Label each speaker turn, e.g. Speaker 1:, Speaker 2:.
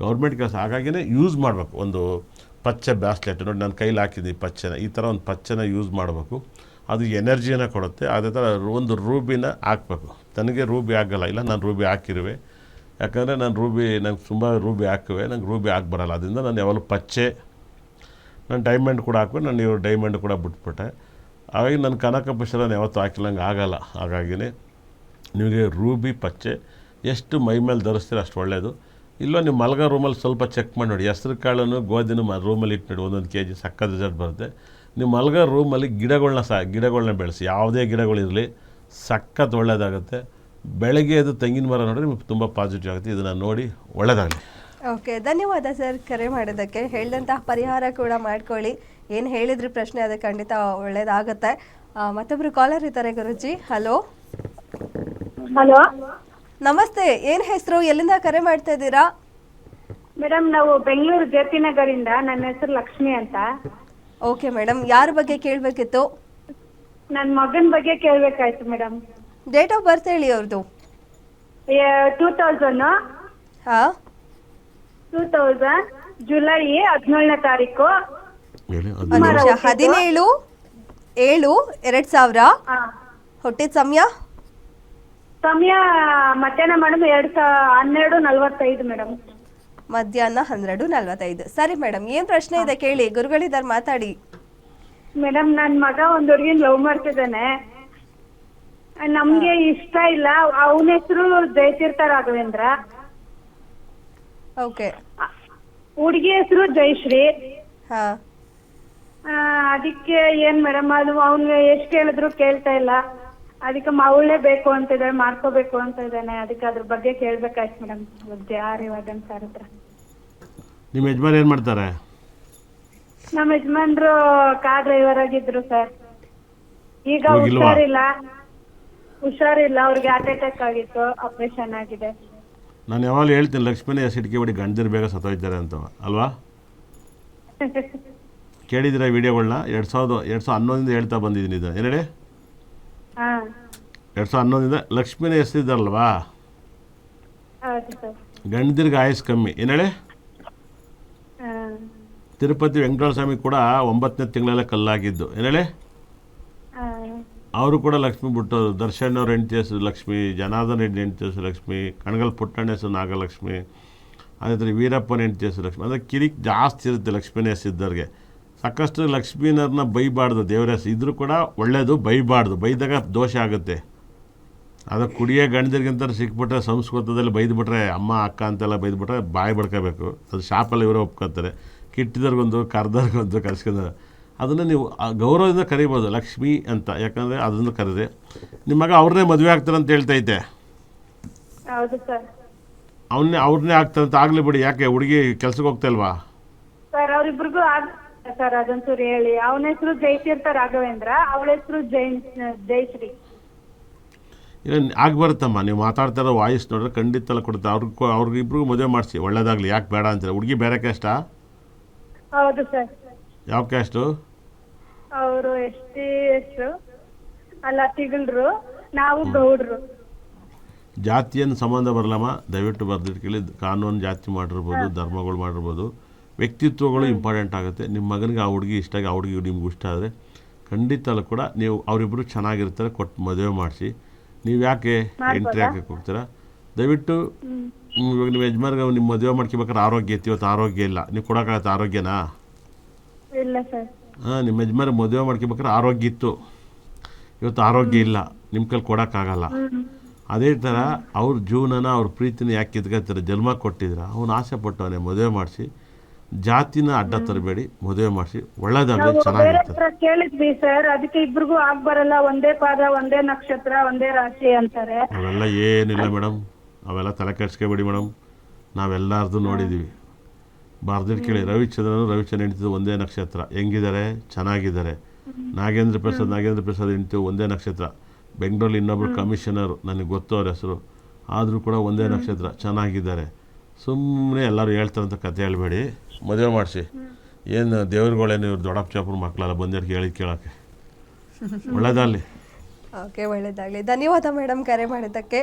Speaker 1: Government ಕೆಲಸ. ಹಾಗಾಗಿನೇ use ಮಾಡಬೇಕು. ಒಂದು ಪಚ್ಚೆ ಬ್ರಾಸ್ಲೆಟ್ ನೋಡಿ ನಾನು ಕೈಲಿ ಹಾಕಿದ್ದೀನಿ ಪಚ್ಚೆನ, ಈ ಥರ ಒಂದು ಪಚ್ಚೆನ ಯೂಸ್ ಮಾಡಬೇಕು. ಅದು ಎನರ್ಜಿಯನ್ನು ಕೊಡುತ್ತೆ. ಅದೇ ಥರ ಒಂದು ರೂಬಿನ ಹಾಕಬೇಕು. ನನಗೆ ರೂಬಿ ಆಗಲ್ಲ, ಇಲ್ಲ ನಾನು ರೂಬಿ ಹಾಕಿರುವೆ. ಯಾಕಂದರೆ ನಂಗೆ ತುಂಬ ರೂಬಿ ಹಾಕುವೆ, ನಂಗೆ ರೂಬಿ ಹಾಕಿ ಬರೋಲ್ಲ. ಅದರಿಂದ ನಾನು ಯಾವಾಗಲೂ ಪಚ್ಚೆ, ನಾನು ಡೈಮಂಡ್ ಕೂಡ ಹಾಕುವೆ. ನಾನು ಇವರು ಡೈಮಂಡ್ ಕೂಡ ಬಿಟ್ಬಿಟ್ಟೆ. ಹಾಗಾಗಿ ನನ್ನ ಕನಕ ಪುಷ್ಪ ನಾನು ಯಾವತ್ತೂ ಹಾಕಿಲ್ಲಂಗೆ ಆಗಲ್ಲ. ಹಾಗಾಗಿನೇ ನಿಮಗೆ ರೂಬಿ ಪಚ್ಚೆ ಎಷ್ಟು ಮೈ ಮೇಲೆ ಧರಿಸ್ತೀರ ಅಷ್ಟು ಒಳ್ಳೆಯದು. ಇಲ್ಲೋ ನೀವು ಮಲಗೋ ರೂಮಲ್ಲಿ ಸ್ವಲ್ಪ ಚೆಕ್ ಮಾಡಿ ನೋಡಿ, ಹೆಸ್ರು ಕಾಳನ್ನು ಗೋಧಿನೂ ರೂಮಲ್ಲಿ ಇಟ್ಟು ನೋಡಿ, 1 kg ಸಕ್ಕದ ರಿಸಲ್ಟ್ ಬರುತ್ತೆ. ನೀವು ಮಲಗೋ ರೂಮಲ್ಲಿ ಗಿಡಗಳನ್ನ ಬೆಳೆಸಿ, ಯಾವುದೇ ಗಿಡಗಳಿರಲಿ ಸಖತ್ ಒಳ್ಳೆಯದಾಗುತ್ತೆ. ಬೆಳಗ್ಗೆ ಅದು ತೆಂಗಿನ ಮರ ನೋಡಿದ್ರೆ ನಿಮಗೆ ತುಂಬ ಪಾಸಿಟಿವ್ ಆಗುತ್ತೆ. ಇದನ್ನು ನೋಡಿ ಒಳ್ಳೆಯದಾಗಲಿ.
Speaker 2: ಓಕೆ, ಧನ್ಯವಾದ ಸರ್ ಕರೆ ಮಾಡೋದಕ್ಕೆ. ಹೇಳಿದಂತಹ ಪರಿಹಾರ ಕೂಡ ಮಾಡ್ಕೊಳ್ಳಿ. ಏನು ಹೇಳಿದ್ರಿ ಪ್ರಶ್ನೆ ಅದು ಖಂಡಿತ ಒಳ್ಳೇದಾಗುತ್ತೆ. ಮತ್ತೊಬ್ರು ಕಾಲರ್ ಇದ್ದಾರೆ ಗುರುಜಿ. ಹಲೋ
Speaker 3: ಹಲೋ,
Speaker 2: ನಮಸ್ತೆ. ಏನು ಹೆಸರು, ಎಲ್ಲಿಂದ ಕರೆ ಮಾಡ್ತಾ ಇದ್ದೀರಾ?
Speaker 3: ಮೇಡಮ್ ನಾವು ಬೆಂಗಳೂರು ಜೆ.ಪಿ. ನಗರಿಂದ. ನನ್ನ ಹೆಸರು ಲಕ್ಷ್ಮಿ ಅಂತ.
Speaker 2: ಓಕೆ ಮೇಡಮ್, ಯಾರ ಬಗ್ಗೆ ಕೇಳಬೇಕಿತ್ತು?
Speaker 3: ನನ್ನ ಮಗನ ಬಗ್ಗೆ ಕೇಳಬೇಕಾಯ್ತು ಮೇಡಮ್.
Speaker 2: ಡೇಟ್ ಆಫ್ ಬರ್ತ್ ಹೇಳಿ ಅವ್ರದ್ದು.
Speaker 3: 2000
Speaker 2: ಹಾಂ
Speaker 3: 2000 ಜುಲೈ 17ನೇ ತಾರೀಕು.
Speaker 1: ಹೇಳಿ.
Speaker 2: ಒಂದು ನಿಮಿಷ. 17/7/2000.
Speaker 3: ಹಾ.
Speaker 2: ಹುಟ್ಟಿದ ಸಮಯ
Speaker 3: ಸಮಯ ಮಧ್ಯಾಹ್ನ ಮೇಡಮ್ 12:45 ಮೇಡಮ್.
Speaker 2: ಮಧ್ಯಾಹ್ನ 12:45. ಸರಿ ಮೇಡಮ್, ಏನು ಪ್ರಶ್ನೆ ಇದೆ ಕೇಳಿ, ಗುರುಗಳಿದ್ದಾರೆ ಮಾತಾಡಿ.
Speaker 3: ಮೇಡಮ್ ನನ್ನ ಮಗ ಒಂದು ಹುಡುಗಿನ ಲವ್ ಮಾಡ್ತಿದ್ದಾನೆ. ನಮ್ಗೆ ಇಷ್ಟ ಇಲ್ಲ. ಅವನ ಹೆಸರು ಜಯತೀರ್ಥ ರಾಘವೇಂದ್ರ.
Speaker 2: ಓಕೆ.
Speaker 3: ಹುಡುಗಿ ಹೆಸರು ಜಯಶ್ರೀ.
Speaker 2: ಹಾಂ
Speaker 3: ಅದಕ್ಕೆ ಏನ್ ಮೇಡಮ್, ಅದು ಅವ್ನಿಗೆ ಎಷ್ಟು ಹೇಳಿದ್ರು ಕೇಳ್ತಾ ಇಲ್ಲ. ಅದಕ್ಕೆ ಅವಳೇ ಬೇಕು ಅಂತ ಇದ್ದಾಳೆ, ಮಾಡ್ಕೋಬೇಕು ಅಂತ ಇದ್ದಾನೆ. ಅದಕ್ಕೆ ಅದ್ರ ಬಗ್ಗೆ ಕೇಳ್ಬೇಕಾಯ್ತು ಮೇಡಮ್ ಆರ್ಯವರ್ಧನ್ ಸರ್ ಹತ್ರ.
Speaker 1: ನಿಮ್ಮ ಯಜಮಾನ್ ಏನು ಮಾಡ್ತಾರೆ?
Speaker 3: ನಮ್ಮ ಯಜಮಾನ್ರು ಕಾರ್ ಡ್ರೈವರ್ ಆಗಿದ್ರು ಸರ್. ಈಗ
Speaker 1: ಹೋಗಿಲ್ವಾ?
Speaker 3: ಹುಷಾರಿಲ್ಲ. ಅವ್ರಿಗೆ ಹಾರ್ಟ್ ಅಟ್ಯಾಕ್ ಆಗಿತ್ತು, ಆಪರೇಷನ್ ಆಗಿದೆ.
Speaker 1: ನಾನು ಯಾವಾಗಲೂ ಹೇಳ್ತೀನಿ, ಲಕ್ಷ್ಮೀನೇ ಸಿಟಿಕೆ ಬಡಿ ಗಂಡದಿರು ಬೇಗ ಸತ್ತೋಯ್ತಾರೆ ಅಂತ ಅಲ್ವಾ? ಕೇಳಿದಿರ ವಿಡಿಯೋಗಳನ್ನ? 2011 ಹೇಳ್ತಾ ಬಂದಿದ್ದೀನಿ. ಇದು ಏನು ಹೇಳಿ? 2011 ಲಕ್ಷ್ಮೀನೇ ಹೆಸರಿದ್ದಾರಲ್ವಾ,
Speaker 3: ಹೌದು ಸರ್.
Speaker 1: ಗಂಡದಿರ್ಗೆ ಆಯುಸ್ ಕಮ್ಮಿ. ಏನು ಹೇಳಿ? ತಿರುಪತಿ ವೆಂಕಟೇಶ್ವರ ಸ್ವಾಮಿ ಕೂಡ 9ನೇ ತಿಂಗಳಲ್ಲೇ ಕಲ್ಲಾಗಿದ್ದು. ಏನು ಹೇಳಿ? ಅವರು ಕೂಡ ಲಕ್ಷ್ಮಿ ಬಿಟ್ಟೋರು. ದರ್ಶನ್ ಅವ್ರ ಹೆಂಡತಿ ಹೆಸರು ಲಕ್ಷ್ಮಿ, ಜನಾರ್ದನ್ ಹೆಂಡತಿ ಹೆಸರು ಲಕ್ಷ್ಮಿ, ಕಣಗಲ್ ಪುಟ್ಟಣ್ಣ ಹೆಸರು ನಾಗಲಕ್ಷ್ಮಿ, ಅದೇ ಥರ ವೀರಪ್ಪನ ಹೆಂಡತಿ ಹೆಸರು ಲಕ್ಷ್ಮಿ. ಅಂದರೆ ಕಿರಿಕ್ ಜಾಸ್ತಿ ಇರುತ್ತೆ ಲಕ್ಷ್ಮೀನೇ ಹೆಸರಿದ್ದವ್ರಿಗೆ. ಸಾಕಷ್ಟು ಲಕ್ಷ್ಮೀನವ್ರನ್ನ ಬೈಬಾರ್ದು. ದೇವರ ಹೆಸರು ಇದ್ರೂ ಕೂಡ ಒಳ್ಳೆಯದು, ಬೈಬಾರ್ದು. ಬೈದಾಗ ದೋಷ ಆಗುತ್ತೆ. ಅದು ಕುಡಿಯೋ ಗಂಡದಿರ್ಗಿಂತ ಸಿಕ್ಬಿಟ್ರೆ, ಸಂಸ್ಕೃತದಲ್ಲಿ ಬೈದ್ಬಿಟ್ರೆ, ಅಮ್ಮ ಅಕ್ಕ ಅಂತೆಲ್ಲ ಬೈದ್ಬಿಟ್ರೆ ಬಾಯಿ ಬಡ್ಕೋಬೇಕು. ಅದು ಶಾಪಲ್ಲಿ ಇವರೇ ಒಪ್ಕೊತಾರೆ. ಕಿಟ್ಟಿದವ್ರಿಗೊಂದು ಕರ್ದವ್ರಿಗೊಂದು ಕರ್ಸ್ಕೊಂಡ್ರೆ ಅದನ್ನು ನೀವು ಗೌರವದಿಂದ ಕರಿಬೋದು ಲಕ್ಷ್ಮಿ ಅಂತ. ಯಾಕಂದರೆ ಅದನ್ನು ಕರೆದ್ರೆ ನಿಮ್ಮ ಮಗ ಅವ್ರನ್ನೇ ಮದುವೆ ಆಗ್ತಾರೆ ಅಂತ ಹೇಳ್ತೈತೆ.
Speaker 3: ಹೌದು ಸರ್.
Speaker 1: ಅವ್ರನ್ನೇ ಆಗ್ತಾರಂತ ಆಗಲಿ ಬಿಡಿ. ಯಾಕೆ ಹುಡುಗಿ ಕೆಲ್ಸಕ್ಕೆ ಹೋಗ್ತಾ ಇಲ್ವಾ?
Speaker 3: ಸರ್ ಅವ್ರಿಬ್ರಿಗೂ ಸರ್ ಅದೊಂಚೂರು ಹೇಳಿ. ಅವನ ಹೆಸರು ಜಯತೀರ್ಥ ರಾಘವೇಂದ್ರ, ಅವಳ ಹೆಸರು ಜಯಶ್ರೀ.
Speaker 1: ಇಲ್ಲ ಆಗ್ಬರುತ್ತಮ್ಮ, ನೀವು ಮಾತಾಡ್ತಾ ಇರೋ ವಾಯ್ಸ್ ನೋಡಿದ್ರೆ ಖಂಡಿತ ಕೊಡುತ್ತೆ. ಅವ್ರಿಗಿಬ್ರಿಗೂ ಮದುವೆ ಮಾಡಿಸಿ, ಒಳ್ಳೇದಾಗಲಿ. ಯಾಕೆ ಬೇಡ ಅಂತಾರೆ? ಹುಡುಗಿ ಬೇರೆ ಕ್ಯಾಸ್ಟಾ?
Speaker 3: ಹೌದು ಸರ್.
Speaker 1: ಯಾವ ಕ್ಯಾಸ್ಟು?
Speaker 3: ಅವರು ಹೆಸರು ಅಲ್ಲ, ತಿಗಳ್ರು. ನಾವು ಗೌಡ್ರು.
Speaker 1: ಜಾತಿಯನ್ನು ಸಂಬಂಧ ಬರಲಮ್ಮ, ದಯವಿಟ್ಟು ಬರ್ದಿಟ್ಕೊಳ್ಳಿ. ಕಾನೂನು ಜಾತಿ ಮಾಡಿರ್ಬೋದು, ಧರ್ಮಗಳು ಮಾಡಿರ್ಬೋದು, ವ್ಯಕ್ತಿತ್ವಗಳು ಇಂಪಾರ್ಟೆಂಟ್ ಆಗುತ್ತೆ. ನಿಮ್ಮ ಮಗನಿಗೆ ಆ ಹುಡುಗಿ ಇಷ್ಟ ಆಗಿ, ಆ ಹುಡುಗಿ ನಿಮ್ಗೆ ಇಷ್ಟ ಆದರೆ ಖಂಡಿತ ಕೂಡ ನೀವು ಅವರಿಬ್ಬರು ಚೆನ್ನಾಗಿರ್ತಾರೆ, ಕೊಟ್ಟು ಮದುವೆ ಮಾಡಿಸಿ. ನೀವು ಯಾಕೆ ಎಂಟ್ರಿ ಹಾಕಕ್ಕೆ ಹೋಗ್ತೀರಾ? ದಯವಿಟ್ಟು ಇವಾಗ ನಿಮ್ಮ ಯಜಮಾನ್ಗೆ ನಿಮ್ಮ ಮದುವೆ ಮಾಡ್ಕೋಬೇಕಾದ್ರೆ ಆರೋಗ್ಯ ಇತ್ತು. ಇವತ್ತು ಆರೋಗ್ಯ ಇಲ್ಲ, ನೀವು ಕೊಡೋಕ್ಕಾಗತ್ತೆ ಆರೋಗ್ಯನಾ?
Speaker 3: ಇಲ್ಲ ಸರ್.
Speaker 1: ಹಾಂ, ನಿಮ್ಮ ಯಜಮಾನ್ ಮದುವೆ ಮಾಡ್ಕೋಬೇಕಾದ್ರೆ ಆರೋಗ್ಯ ಇತ್ತು, ಇವತ್ತು ಆರೋಗ್ಯ ಇಲ್ಲ, ನಿಮ್ಮ ಕೈಲಿ ಕೊಡೋಕ್ಕಾಗಲ್ಲ. ಅದೇ ಥರ ಅವ್ರ ಜೀವನನ, ಅವ್ರ ಪ್ರೀತಿನ ಯಾಕೆ ಕಿತ್ಕೊಳ್ತಾರೆ? ಜನ್ಮ ಕೊಟ್ಟಿದ್ರ, ಅವನು ಆಸೆ ಪಟ್ಟವನೇ. ಮದುವೆ ಮಾಡಿಸಿ, ಜಾತಿನ ಅಡ್ಡ ತರಬೇಡಿ, ಮದುವೆ ಮಾಡಿಸಿ. ಒಳ್ಳೇದಾಗಲಿ, ಚೆನ್ನಾಗಿರ್ತಾರೆ.
Speaker 3: ಕೇಳಿದ್ವಿ ಸರ್, ಅದಕ್ಕೆ ಇಬ್ರಿಗೂ ಬರಲ್ಲ. ಒಂದೇ ಪಾದ, ಒಂದೇ ನಕ್ಷತ್ರ, ಒಂದೇ ರಾಶಿ ಅಂತಾರೆ.
Speaker 1: ಅವೆಲ್ಲ ಏನಿಲ್ಲ ಮೇಡಮ್, ಅವೆಲ್ಲ ತಲೆ ಕೆಡ್ಸ್ಕೊಬೇಡಿ ಮೇಡಮ್. ನಾವೆಲ್ಲರದು ನೋಡಿದ್ದೀವಿ. ಬರ್ದಿಟ್ಟು ಕೇಳಿ. ರವಿಚಂದ್ರನ್ ಹೆಂಡ್ತಿದ್ದು ಒಂದೇ ನಕ್ಷತ್ರ, ಹೆಂಗಿದ್ದಾರೆ? ಚೆನ್ನಾಗಿದ್ದಾರೆ. ನಾಗೇಂದ್ರ ಪ್ರಸಾದ್ ಹೆಂಡ್ತಿ ಒಂದೇ ನಕ್ಷತ್ರ. ಬೆಂಗಳೂರಲ್ಲಿ ಇನ್ನೊಬ್ರು ಕಮಿಷನರು, ನನಗೆ ಗೊತ್ತು ಅವ್ರ ಹೆಸರು, ಆದರೂ ಕೂಡ ಒಂದೇ ನಕ್ಷತ್ರ, ಚೆನ್ನಾಗಿದ್ದಾರೆ. ಸುಮ್ಮನೆ ಎಲ್ಲರೂ ಹೇಳ್ತಾರಂತ ಕತೆ ಹೇಳಬೇಡಿ, ಮದುವೆ ಮಾಡಿಸಿ. ಏನು ದೇವ್ರುಗಳೇನು ಇವ್ರು ದೊಡ್ಡಪ್ಪ ಚಾಪುರ ಮಕ್ಕಳಲ್ಲ ಬಂದಿರೋಕ್ಕೆ ಹೇಳಿದ್ ಕೇಳೋಕ್ಕೆ. ಒಳ್ಳೇದಾಗಲಿ.
Speaker 2: ಓಕೆ, ಒಳ್ಳೇದಾಗಲಿ. ಧನ್ಯವಾದ ಮೇಡಮ್ ಕರೆ ಮಾಡಿದ್ದಕ್ಕೆ.